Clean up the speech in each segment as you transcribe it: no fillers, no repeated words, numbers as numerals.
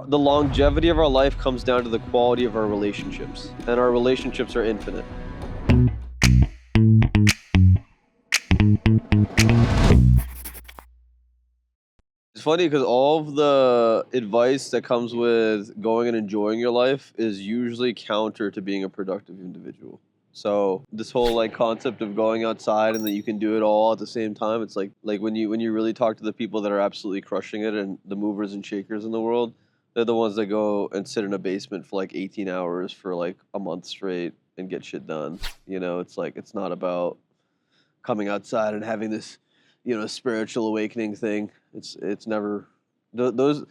The longevity of our life comes down to the quality of our relationships, and our relationships are infinite. It's funny because all of the advice that comes with going and enjoying your life is usually counter to being a productive individual. So this whole like concept of going outside and that you can do it all at the same time, it's like when you really talk to the people that are absolutely crushing it and the movers and shakers in the world, they're the ones that go and sit in a basement for like 18 hours for like a month straight and get shit done. You know, it's like it's not about coming outside and having this, spiritual awakening thing. It's never those.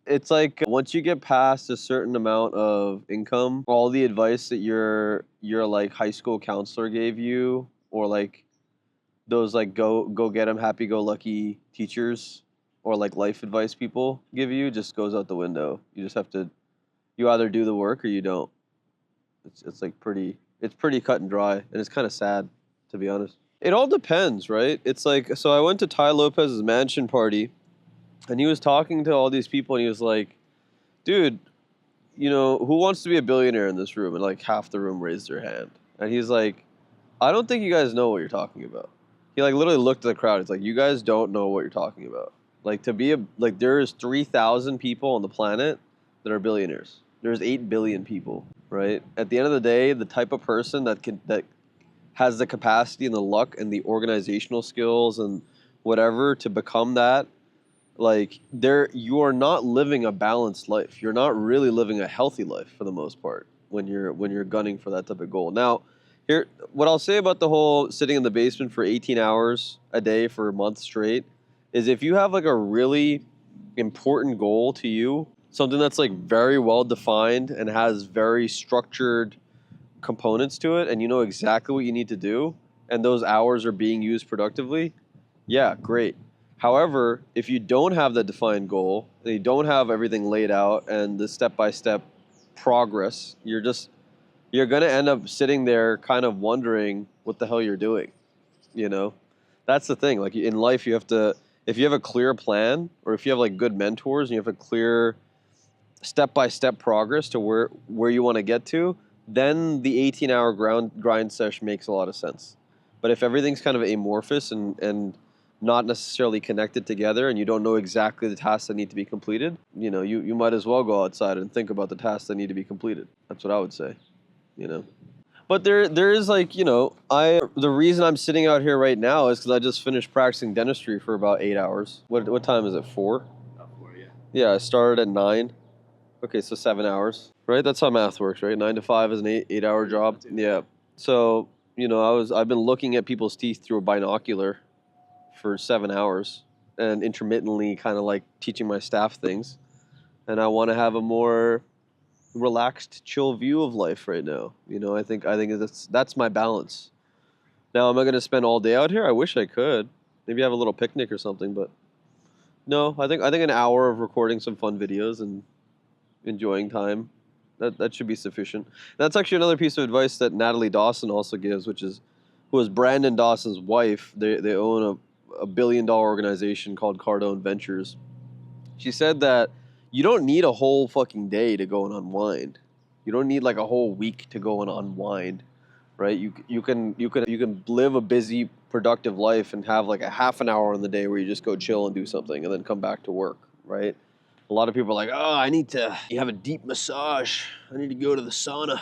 It's like once you get past a certain amount of income, all the advice that your like high school counselor gave you, or like those like go get 'em happy go lucky teachers, or like life advice people give you, just goes out the window. You just have to you either do the work or you don't. It's like pretty cut and dry, and it's kind of sad, to be honest. It all depends, right? It's like, so I went to Ty Lopez's mansion party, and he was talking to all these people, and he was like, dude, who wants to be a billionaire in this room? And like half the room raised their hand. And he's like, I don't think you guys know what you're talking about. He like literally looked at the crowd. He's like, you guys don't know what you're talking about. Like there's 3,000 people on the planet that are billionaires. There's 8 billion people, right? At the end of the day, the type of person that has the capacity and the luck and the organizational skills and whatever to become that, like you are not living a balanced life. You're not really living a healthy life for the most part when you're gunning for that type of goal. Now, here what I'll say about the whole sitting in the basement for 18 hours a day for a month straight is, if you have like a really important goal to you, something that's like very well defined and has very structured components to it, and you know exactly what you need to do, and those hours are being used productively, yeah, great. However, if you don't have that defined goal, and you don't have everything laid out and the step-by-step progress, you're going to end up sitting there kind of wondering what the hell you're doing, you know? That's the thing. Like in life, if you have a clear plan, or if you have like good mentors and you have a clear step-by-step progress to where you want to get to, then the 18-hour grind sesh makes a lot of sense. But if everything's kind of amorphous and not necessarily connected together, and you don't know exactly the tasks that need to be completed, you might as well go outside and think about the tasks that need to be completed. That's what I would say, you know. But there is like, the reason I'm sitting out here right now is because I just finished practicing dentistry for about 8 hours. What time is it? 4? About 4, yeah. Yeah, I started at 9. Okay, so 7 hours, right? That's how math works, right? 9 to 5 is an 8-hour job. Yeah. So, I've been looking at people's teeth through a binocular for 7 hours and intermittently kind of like teaching my staff things. And I want to have a more relaxed, chill view of life right now. I think that's my balance. Now, am I going to spend all day out here? I wish I could. Maybe have a little picnic or something, but no, I think an hour of recording some fun videos and enjoying time, that should be sufficient. That's actually another piece of advice that Natalie Dawson also gives, who is Brandon Dawson's wife. They own a $1 billion organization called Cardone Ventures. She said that you don't need a whole fucking day to go and unwind. You don't need like a whole week to go and unwind, right? You can live a busy, productive life and have like a half an hour in the day where you just go chill and do something and then come back to work, right? A lot of people are like, oh, I need to have a deep massage. I need to go to the sauna.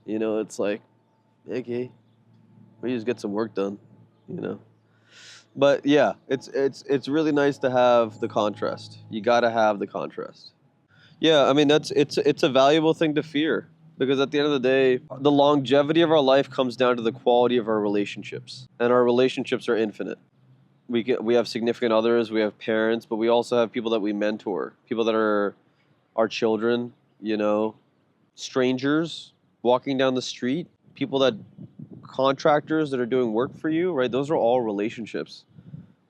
It's like, okay, we just get some work done, But yeah, it's really nice to have the contrast. You got to have the contrast. Yeah, I mean it's a valuable thing to fear, because at the end of the day, the longevity of our life comes down to the quality of our relationships, and our relationships are infinite. We have significant others, we have parents, but we also have people that we mentor, people that are our children, strangers walking down the street, people contractors that are doing work for you, right? Those are all relationships.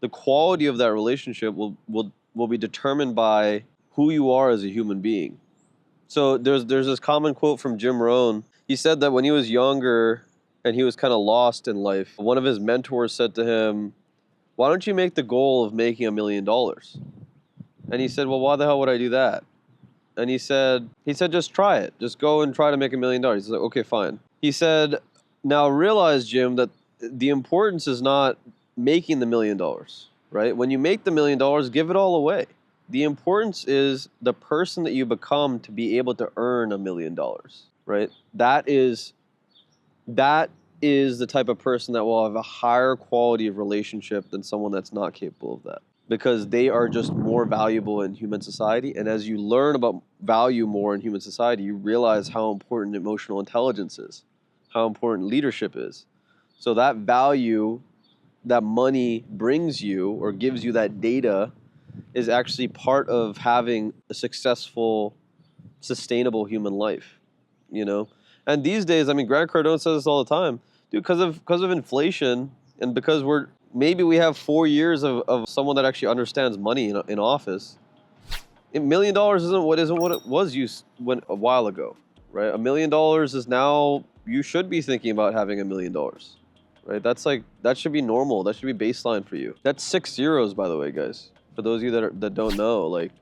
The quality of that relationship will be determined by who you are as a human being. So there's this common quote from Jim Rohn. He said that when he was younger and he was kind of lost in life, one of his mentors said to him, why don't you make the goal of making $1 million? And he said, well, why the hell would I do that? and he said, just try it. Just go and try to make $1 million. He's like, okay, fine. He said, now realize, Jim, that the importance is not making the $1 million, right? When you make the $1 million, give it all away. The importance is the person that you become to be able to earn $1 million, right? That is the type of person that will have a higher quality of relationship than someone that's not capable of that, because they are just more valuable in human society. And as you learn about value more in human society, you realize how important emotional intelligence is, how important leadership is. So that value that money brings you or gives you, that data, is actually part of having a successful, sustainable human life, you know? And these days, I mean, Grant Cardone says this all the time, dude, because of inflation, and because we have 4 years of someone that actually understands money in office. $1 million isn't what it was a while ago, right? $1 million is now, you should be thinking about having $1 million, right? That should be normal. That should be baseline for you. That's 6 zeros, by the way, guys. For those of you that don't know, like,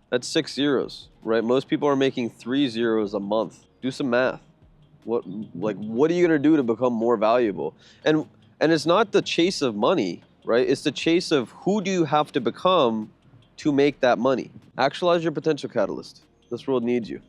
that's 6 zeros, right? Most people are making 3 zeros a month. Do some math. What are you gonna do to become more valuable? And it's not the chase of money, right? It's the chase of who do you have to become to make that money. Actualize your potential, catalyst. This world needs you.